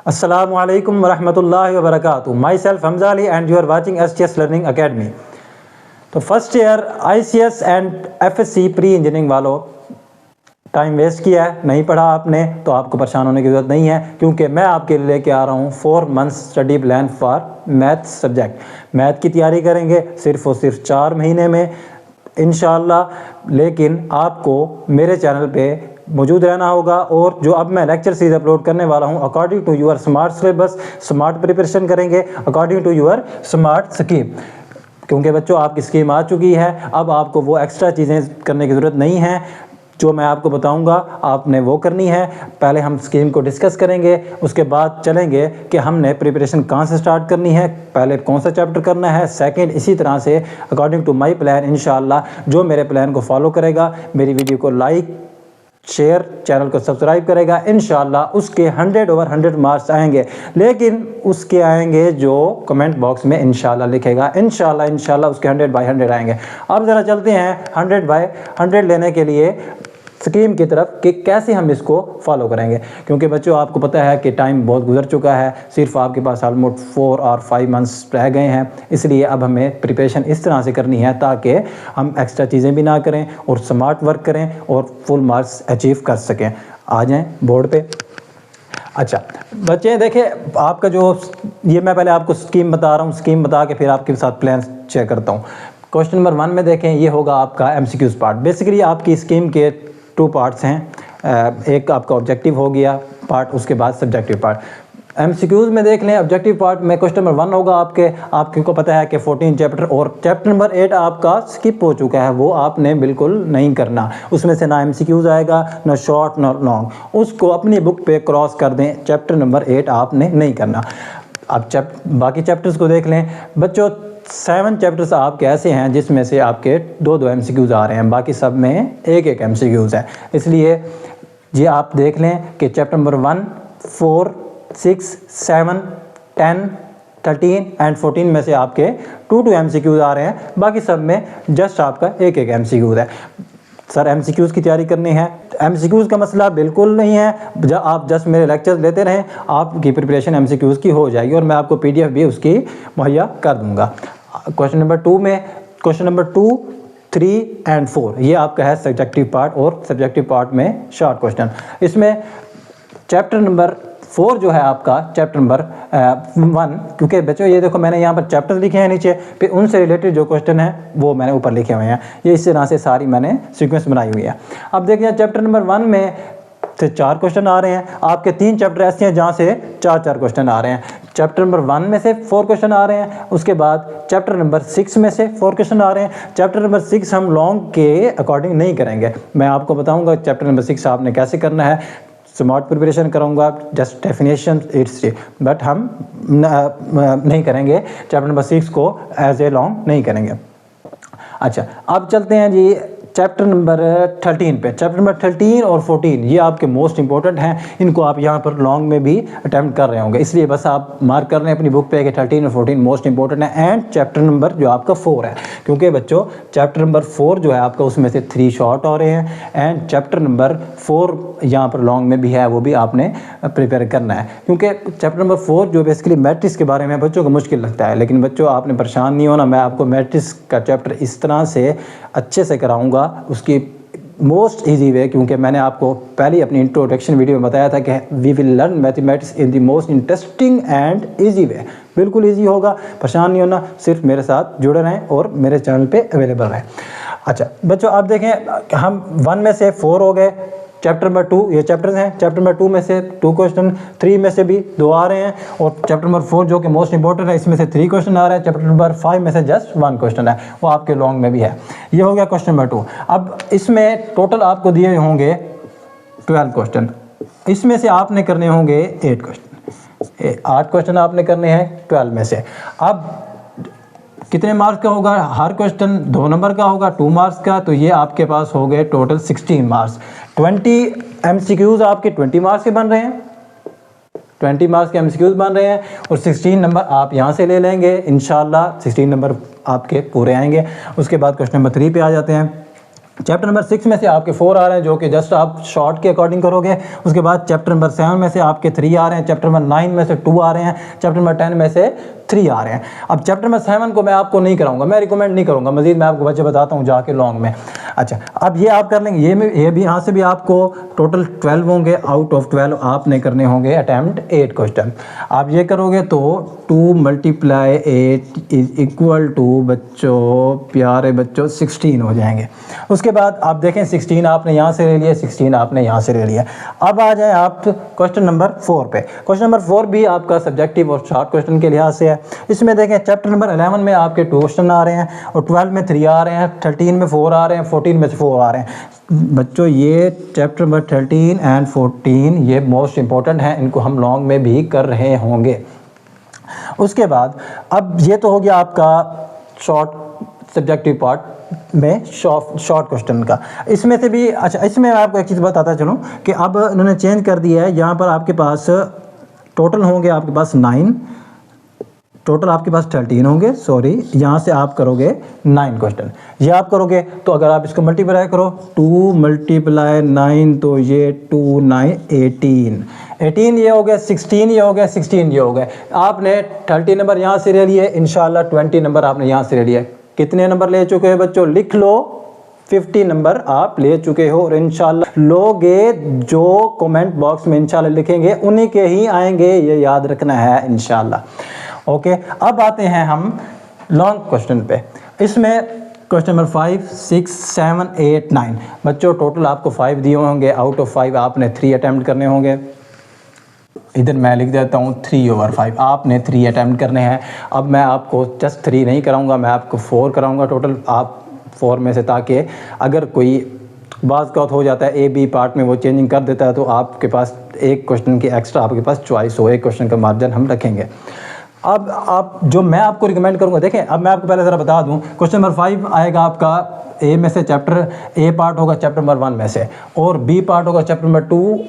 अस्सलामु अलैकुम वरहमतुल्लाहि वबरकातुहू। Myself Hamza Ali and you are watching STS learning academy. तो first year ICS and FSC pre engineering वालों, टाइम वेस्ट किया है, नहीं पढ़ा आपने तो आपको परेशान होने की ज़रूरत नहीं है, क्योंकि मैं आपके लिए लेके आ रहा हूँ 4 months study plan for math subject. Math की तैयारी करेंगे सिर्फ और सिर्फ 4 महीने में इंशाअल्लाह। लेकिन आपको मेरे चैनल पे मौजूद रहना होगा, और जो अब मैं लेक्चर सीरीज अपलोड करने वाला हूँ according to your smart syllabus, smart preparation करेंगे according to your smart scheme. क्योंकि बच्चों आपकी स्कीम आ चुकी है, अब आपको वो एक्स्ट्रा चीज़ें करने की ज़रूरत नहीं है। जो मैं आपको बताऊंगा आपने वो करनी है। पहले हम स्कीम को डिस्कस करेंगे, उसके बाद चलेंगे कि हमने प्रिपरेशन कहाँ से स्टार्ट करनी है, पहले कौन सा चैप्टर करना है, सेकंड, इसी तरह से अकॉर्डिंग टू माय प्लान। इंशाल्लाह जो मेरे प्लान को फॉलो करेगा, मेरी वीडियो को लाइक शेयर, चैनल को सब्सक्राइब करेगा, इंशाल्लाह उसके 100 ओवर 100 मार्क्स आएंगे। लेकिन उसके आएंगे जो कमेंट बॉक्स में इंशाल्लाह लिखेगा, इंशाल्लाह उसके 100 बाई 100 आएंगे। अब ज़रा चलते हैं 100 बाई 100 लेने के लिए स्कीम की तरफ कि कैसे हम इसको फॉलो करेंगे। क्योंकि बच्चों आपको पता है कि टाइम बहुत गुजर चुका है, सिर्फ आपके पास ऑलमोस्ट 4 और 5 मंथ्स रह गए हैं। इसलिए अब हमें प्रिपरेशन इस तरह से करनी है ताकि हम एक्स्ट्रा चीज़ें भी ना करें और स्मार्ट वर्क करें और फुल मार्क्स अचीव कर सकें। आ जाएं बोर्ड पे। अच्छा बच्चे देखें, आपका जो ये मैं पहले आपको स्कीम बता रहा हूँ, स्कीम बता के फिर आपके साथ प्लान शेयर करता हूँ। क्वेश्चन नंबर 1 में देखें, ये होगा आपका MCQs पार्ट। बेसिकली आपकी स्कीम के 2 पार्ट्स हैं, एक आपका ऑब्जेक्टिव हो गया पार्ट, उसके बाद सब्जेक्टिव पार्ट। MCQs में देख लें, ऑब्जेक्टिव पार्ट में क्वेश्चन नंबर 1 होगा आपको पता है कि 14 चैप्टर, और चैप्टर नंबर 8 आपका स्किप हो चुका है, वो आपने बिल्कुल नहीं करना। उसमें से ना MCQs आएगा, ना शॉर्ट ना लॉन्ग। उसको अपनी बुक पे क्रॉस कर दें, चैप्टर नंबर 8 आपने नहीं करना। अब बाकी चैप्टर्स को देख लें बच्चों। 7 चैप्टर्स आपके ऐसे हैं जिसमें से आपके 2-2 MCQs आ रहे हैं, बाकी सब में 1-1 MCQs है। इसलिए ये आप देख लें कि चैप्टर नंबर 1, 4, 6, 7, 10, 13 एंड 14 में से आपके 2-2 MCQs आ रहे हैं, बाकी सब में जस्ट आपका 1-1 MCQs है। सर MCQs की तैयारी करनी है, MCQs का मसला बिल्कुल नहीं है। आप जस्ट मेरे लेक्चर्स लेते रहें, आपकी प्रिपरेशन MCQs की हो जाएगी, और मैं आपको PDF भी उसकी मुहैया कर दूंगा। क्वेश्चन नंबर 2 में, क्वेश्चन नंबर 2, 3 एंड 4 ये आपका है सब्जेक्टिव पार्ट, और सब्जेक्टिव पार्ट में शॉर्ट क्वेश्चन। इसमें चैप्टर नंबर 4 जो है आपका चैप्टर नंबर 1, क्योंकि बच्चों ये देखो मैंने यहाँ पर चैप्टर्स लिखे हैं नीचे, फिर उनसे रिलेटेड जो क्वेश्चन है वो मैंने ऊपर लिखे हुए हैं। ये इस तरह से सारी मैंने सीक्वेंस बनाई हुई है। अब देखिए चैप्टर नंबर 1 में से 4 क्वेश्चन आ रहे हैं, आपके 3 चैप्टर ऐसे हैं जहाँ से 4-4 क्वेश्चन आ रहे हैं। चैप्टर नंबर 1 में से 4 क्वेश्चन आ रहे हैं, उसके बाद चैप्टर नंबर 6 में से 4 क्वेश्चन आ रहे हैं। चैप्टर नंबर 6 हम लॉन्ग के अकॉर्डिंग नहीं करेंगे, मैं आपको बताऊंगा चैप्टर नंबर 6 आपने कैसे करना है। स्मार्ट प्रिपरेशन करूंगा, जस्ट डेफिनेशन इट्स, बट हम नहीं करेंगे चैप्टर नंबर 6 को एज ए लॉन्ग नहीं करेंगे। अच्छा अब चलते हैं जी चैप्टर नंबर 13 पे। चैप्टर नंबर 13 और 14 ये आपके मोस्ट इंपॉर्टेंट हैं, इनको आप यहाँ पर लॉन्ग में भी अटैम्प्ट कर रहे होंगे, इसलिए बस आप मार्क कर रहे हैं अपनी बुक पे कि 13 और 14 मोस्ट इंपॉर्टेंट है। एंड चैप्टर नंबर जो आपका 4 है, क्योंकि बच्चों चैप्टर नंबर 4 जो है आपका उसमें से 3 शॉर्ट आ रहे हैं, एंड चैप्टर नंबर 4 यहाँ पर लॉन्ग में भी है, वो भी आपने प्रिपेयर करना है। क्योंकि चैप्टर नंबर 4 जो बेसिकली मैट्रिक्स के बारे में बच्चों को मुश्किल लगता है, लेकिन बच्चों आपने परेशान नहीं होना, मैं आपको मैट्रिक्स का चैप्टर इस तरह से अच्छे से कराऊंगा, उसकी मोस्ट इजी वे। क्योंकि मैंने आपको पहले ही अपनी इंट्रोडक्शन वीडियो में बताया था कि we will learn mathematics in the most interesting and easy way. बिल्कुल इजी होगा, परेशान नहीं होना, सिर्फ मेरे साथ जुड़े रहें और मेरे चैनल पे अवेलेबल रहें। अच्छा बच्चों आप देखें, हम 1 में से 4 हो गए, चैप्टर नंबर 2 ये चैप्टर्स हैं, चैप्टर नंबर 2 में से 2 क्वेश्चन, 3 में से भी 2 आ रहे हैं, और चैप्टर नंबर 4 जो कि मोस्ट इंपॉर्टेंट है इसमें से 3 क्वेश्चन आ रहे हैं। चैप्टर नंबर 5 में से जस्ट 1 क्वेश्चन है, वो आपके लॉन्ग में भी है। ये हो गया क्वेश्चन नंबर 2। अब इसमें टोटल आपको दिए होंगे 12 क्वेश्चन, इसमें से आपने करने होंगे 8 क्वेश्चन, 8 क्वेश्चन आपने करने हैं 12 में से। अब कितने मार्क्स का होगा? हर क्वेश्चन 2 नंबर का होगा, 2 मार्क्स का, तो ये आपके पास हो गए टोटल 16 मार्क्स। 20 MCQs आपके 20 मार्क्स के बन रहे हैं, 20 मार्क्स के MCQs बन रहे हैं, और 16 नंबर आप यहाँ से ले लेंगे इंशाल्लाह, 16 नंबर आपके पूरे आएंगे। उसके बाद क्वेश्चन नंबर 3 पे आ जाते हैं। चैप्टर नंबर 6 में से आपके 4 आ रहे हैं जो कि जस्ट आप शॉर्ट के अकॉर्डिंग करोगे। उसके बाद चैप्टर नंबर 7 में से आपके 3 आ रहे हैं, चैप्टर नंबर 9 में से 2 आ रहे हैं, चैप्टर नंबर 10 में से 3 आ रहे हैं। अब चैप्टर नंबर 7 को मैं आपको नहीं कराऊंगा, मैं रिकमेंड नहीं करूंगा, मजीद मैं आपको बच्चे बताता हूँ जाके लॉन्ग में। अच्छा, अब ये आप कर लेंगे, ये भी यहाँ से भी आपको टोटल 12 होंगे, आउट ऑफ 12 आपने करने होंगे अटैम्प्ट 8 क्वेश्चन। आप ये करोगे तो 2 × 8 इज इक्वल टू बच्चों, प्यारे बच्चों, 16 हो जाएंगे। उसके बाद आप देखें 16 आपने यहाँ से ले लिया, 16 आपने यहाँ से ले लिया। अब आ जाए आप क्वेश्चन नंबर 4 पे। क्वेश्चन नंबर 4 भी आपका सब्जेक्टिव और शॉर्ट क्वेश्चन के लिहाज से है। इसमें देखें चैप्टर नंबर 11 में आपके 2 क्वेश्चन आ रहे हैं और 12 में 3 आ रहे हैं, 13 में 4 आ रहे हैं, 14 में 4 आ रहे हैं। बच्चों ये चैप्टर नंबर 13 एंड 14 ये मोस्ट इंपॉर्टेंट हैं, इनको हम लॉन्ग में भी कर रहे होंगे। उसके बाद अब ये तो हो गया आपका शॉर्ट सब्जेक्टिव पार्ट में शॉर्ट क्वेश्चन का। इसमें से भी अच्छा, इसमें आपको एक चीज़ बताता चलूँ कि अब इन्होंने चेंज कर दिया है। यहाँ पर आपके पास टोटल होंगे आपके पास 9, टोटल आपके पास 13 होंगे, सॉरी, यहाँ से आप करोगे 9 क्वेश्चन। ये आप करोगे तो अगर आप इसको मल्टीप्लाई करो, 2 × 9 तो ये 2 9 18 ये हो गया, 16 ये हो गया, 16 ये हो गया। आपने 30 नंबर यहाँ से ले लिए, इंशाल्लाह 20 नंबर आपने यहाँ से ले लिया। कितने नंबर ले चुके हो बच्चों, लिख लो, 50 नंबर आप ले चुके हो और इंशाल्लाह लोगे जो कमेंट बॉक्स में इंशाल्लाह लिखेंगे उन्हीं के ही आएंगे, ये याद रखना है इंशाल्लाह। ओके, अब आते हैं हम लॉन्ग क्वेश्चन पे। इसमें क्वेश्चन नंबर 5, 6, 7, 8, 9 बच्चों टोटल आपको 5 दिए होंगे, आउट ऑफ 5 आपने 3 अटैम्प्ट करने होंगे। इधर मैं लिख देता हूँ 3/5 आपने 3 अटैम्प्ट करने हैं। अब मैं आपको जस्ट 3 नहीं कराऊंगा, मैं आपको 4 कराऊंगा टोटल, आप 4 में से, ताकि अगर कोई बाज़ का हो जाता है ए बी पार्ट में वो चेंजिंग कर देता है तो आपके पास एक क्वेश्चन की एक्स्ट्रा आपके पास चॉइस हो, एक क्वेश्चन का मार्जिन हम रखेंगे। अब आप जो मैं आपको रिकमेंड करूंगा, देखें अब मैं आपको पहले ज़रा बता दूं, क्वेश्चन नंबर 5 आएगा आपका ए में से, चैप्टर ए पार्ट होगा चैप्टर नंबर 1 में से, और बी पार्ट होगा चैप्टर नंबर 2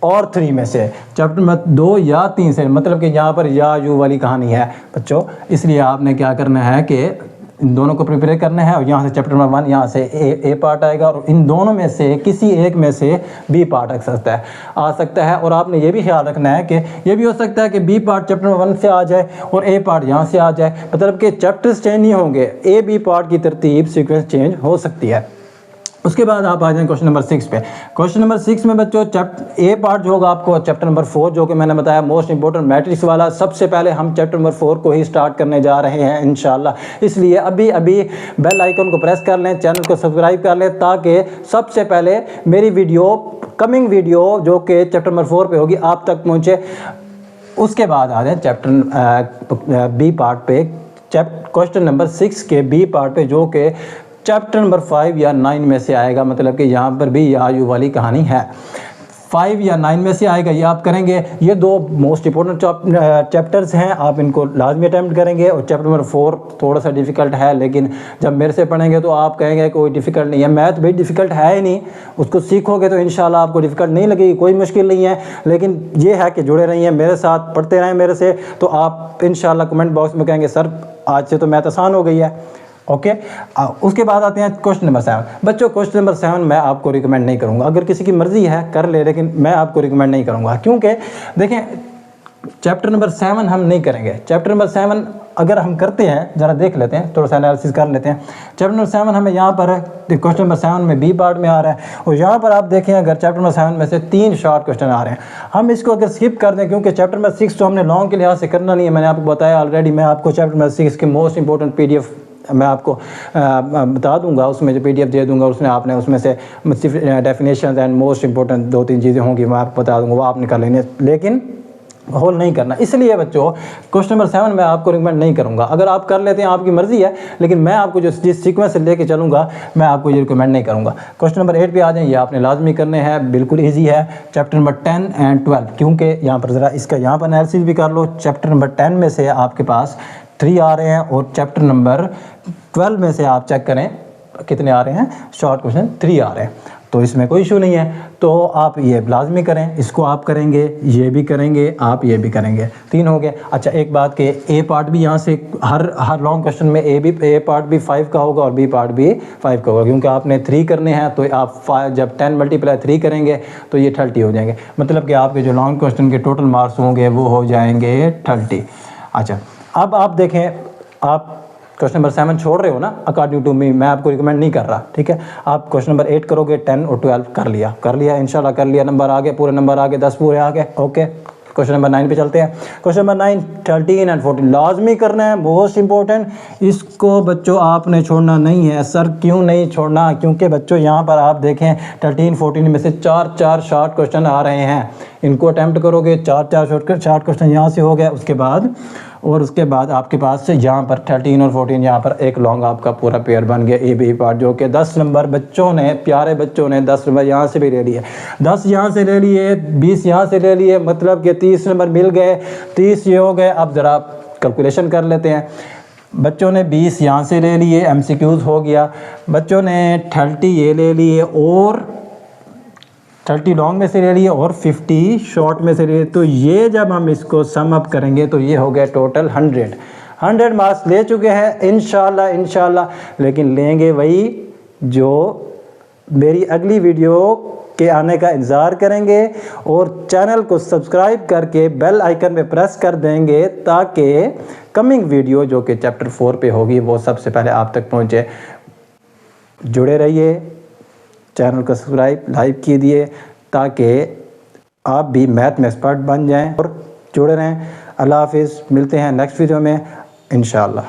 और 3 में से, चैप्टर नंबर 2 या 3 से, मतलब कि यहाँ पर या यू वाली कहानी है बच्चों। इसलिए आपने क्या करना है कि इन दोनों को प्रिपेयर करना है और यहाँ से चैप्टर नंबर 1 यहाँ से ए पार्ट आएगा और इन दोनों में से किसी एक में से बी पार्ट आ सकता है। और आपने ये भी ख्याल रखना है कि ये भी हो सकता है कि बी पार्ट चैप्टर नंबर 1 से आ जाए और ए पार्ट यहाँ से आ जाए, मतलब कि चैप्टर्स चेंज नहीं होंगे, ए बी पार्ट की तरतीब सीक्वेंस चेंज हो सकती है। उसके बाद आप आ जाएं क्वेश्चन नंबर 6 पे। क्वेश्चन नंबर 6 में बच्चों चैप्टर ए पार्ट जो होगा आपको चैप्टर नंबर 4, जो कि मैंने बताया मोस्ट इंपॉर्टेंट मैट्रिक्स वाला। सबसे पहले हम चैप्टर नंबर 4 को ही स्टार्ट करने जा रहे हैं इंशाल्लाह, इसलिए अभी बेल आइकन को प्रेस कर लें, चैनल को सब्सक्राइब कर लें, ताकि सबसे पहले मेरी वीडियो, कमिंग वीडियो जो कि चैप्टर नंबर 4 पे होगी, आप तक पहुँचे। उसके बाद आ जाए चैप्टर बी पार्ट पे, क्वेश्चन नंबर 6 के बी पार्ट पे, जो कि चैप्टर नंबर 5 या 9 में से आएगा, मतलब कि यहाँ पर भी या यू वाली कहानी है, 5 या 9 में से आएगा, ये आप करेंगे। ये 2 मोस्ट इंपॉर्टेंट चैप्टर्स हैं, आप इनको लाजमी अटैम्प्ट करेंगे। और चैप्टर नंबर 4 थोड़ा सा डिफ़िकल्ट है, लेकिन जब मेरे से पढ़ेंगे तो आप कहेंगे कोई डिफ़िकल्ट नहीं है। मैथ भाई डिफ़िकल्ट है ही नहीं, उसको सीखोगे तो इंशाल्लाह आपको डिफ़िकल्ट नहीं लगेगी, कोई मुश्किल नहीं है। लेकिन ये है कि जुड़े रहिए मेरे साथ, पढ़ते रहें मेरे से, तो आप इंशाल्लाह कमेंट बॉक्स में कहेंगे सर आज से तो मैथ आसान हो गई है। ओके, उसके बाद आते हैं क्वेश्चन नंबर 7। बच्चों क्वेश्चन नंबर 7 मैं आपको रिकमेंड नहीं करूंगा, अगर किसी की मर्जी है कर ले, लेकिन मैं आपको रिकमेंड नहीं करूंगा, क्योंकि देखें चैप्टर नंबर 7 हम नहीं करेंगे। चैप्टर नंबर 7 अगर हम करते हैं, ज़रा देख लेते हैं, थोड़ा सा एनालिसिस कर लेते हैं। चैप्टर नंबर 7 हमें यहाँ पर क्वेश्चन नंबर 7 में बी पार्ट में आ रहा है, और यहाँ पर आप देखें अगर चैप्टर नंबर 7 में से 3 शॉर्ट क्वेश्चन आ रहे हैं, हम इसको अगर स्किप कर दें, क्योंकि चैप्टर नंबर 6 तो हमने लॉन्ग के लिहाज से करना नहीं है, मैंने आपको बताया ऑलरेडी। मैं आपको चैप्टर नंबर 6 के मोस्ट इंपॉर्टेंट PDF मैं आपको बता दूंगा, उसमें जो PDF दे दूंगा, उसमें आपने उसमें से डेफिनेशन एंड मोस्ट इंपॉर्टेंट 2-3 चीज़ें होंगी, मैं आपको बता दूंगा, वो आप निकाल लेंगे, लेकिन होल नहीं करना। इसलिए बच्चों क्वेश्चन नंबर 7 मैं आपको रिकमेंड नहीं करूंगा। अगर आप कर लेते हैं आपकी मर्जी है, लेकिन मैं आपको जिस सीक्वेंस से लेके चलूंगा मैं आपको ये रिकमेंड नहीं करूंगा। क्वेश्चन नंबर 8 पे आ जाएं, ये आपने लाजमी करने हैं, बिल्कुल ईजी है। चैप्टर नंबर 10 एंड 12, क्योंकि यहाँ पर ज़रा इसका यहाँ पर एनालिसिस भी कर लो। चैप्टर नंबर 10 में से आपके पास 3 आ रहे हैं और चैप्टर नंबर 12 में से आप चेक करें कितने आ रहे हैं, शॉर्ट क्वेश्चन 3 आ रहे हैं। तो इसमें कोई इशू नहीं है। तो आप ये लाजमी करें, इसको आप करेंगे, ये भी करेंगे, आप ये भी करेंगे, 3 हो गए। अच्छा एक बात कि ए पार्ट भी यहाँ से हर लॉन्ग क्वेश्चन में ए पार्ट भी 5 का होगा और बी पार्ट भी 5 का होगा, क्योंकि आपने 3 करने हैं। तो आप जब 10 × 3 करेंगे तो ये 30 हो जाएंगे, मतलब कि आपके जो लॉन्ग क्वेश्चन के टोटल मार्क्स होंगे वो हो जाएंगे 30। अच्छा अब आप देखें, आप क्वेश्चन नंबर 7 छोड़ रहे हो ना, अकॉर्डिंग टू मी, मैं आपको रिकमेंड नहीं कर रहा, ठीक है। आप क्वेश्चन नंबर 8 करोगे, 10 और 12 कर लिया इंशाल्लाह कर लिया, नंबर आ गए, पूरे नंबर आ गए, 10 पूरे आ गए, ओके। क्वेश्चन नंबर 9 पे चलते हैं। क्वेश्चन नंबर 9, 13 एंड 14 लाजमी करना है, मोस्ट इंपॉर्टेंट। इसको बच्चों आपने छोड़ना नहीं है। सर क्यों नहीं छोड़ना? क्योंकि बच्चों यहाँ पर आप देखें 13, 14 में से 4 शॉर्ट क्वेश्चन आ रहे हैं, इनको अटैम्प्ट करोगे, 4 शॉर्ट क्वेश्चन यहाँ से हो गया, उसके बाद आपके पास से यहाँ पर 13 और 14 यहाँ पर एक लॉन्ग आपका पूरा पेयर बन गया ए बी पार्ट, जो कि 10 नंबर बच्चों ने, प्यारे बच्चों ने 10 नंबर यहाँ से भी ले लिए, 10 यहाँ से ले लिए, 20 यहाँ से ले लिए, मतलब कि 30 नंबर मिल गए, 30 ये हो गए। अब ज़रा कैलकुलेशन कर लेते हैं। बच्चों ने 20 यहाँ से ले लिए, MCQs हो गया, बच्चों ने 30 ये ले लिए और 30 लॉन्ग में से ले लिए और 50 शॉर्ट में से ले लिए। तो ये जब हम इसको सम अप करेंगे तो ये हो गया टोटल 100 मार्क्स ले चुके हैं इंशाल्लाह। लेकिन लेंगे वही जो मेरी अगली वीडियो के आने का इंतज़ार करेंगे और चैनल को सब्सक्राइब करके बेल आइकन पे प्रेस कर देंगे, ताकि कमिंग वीडियो जो कि चैप्टर 4 पे होगी वो सबसे पहले आप तक पहुँचे। जुड़े रहिए, चैनल को सब्सक्राइब लाइक कीजिए, ताकि आप भी मैथ में एक्सपर्ट बन जाएं और जुड़े रहें। अल्लाह हाफिज़, मिलते हैं नेक्स्ट वीडियो में इंशाअल्लाह।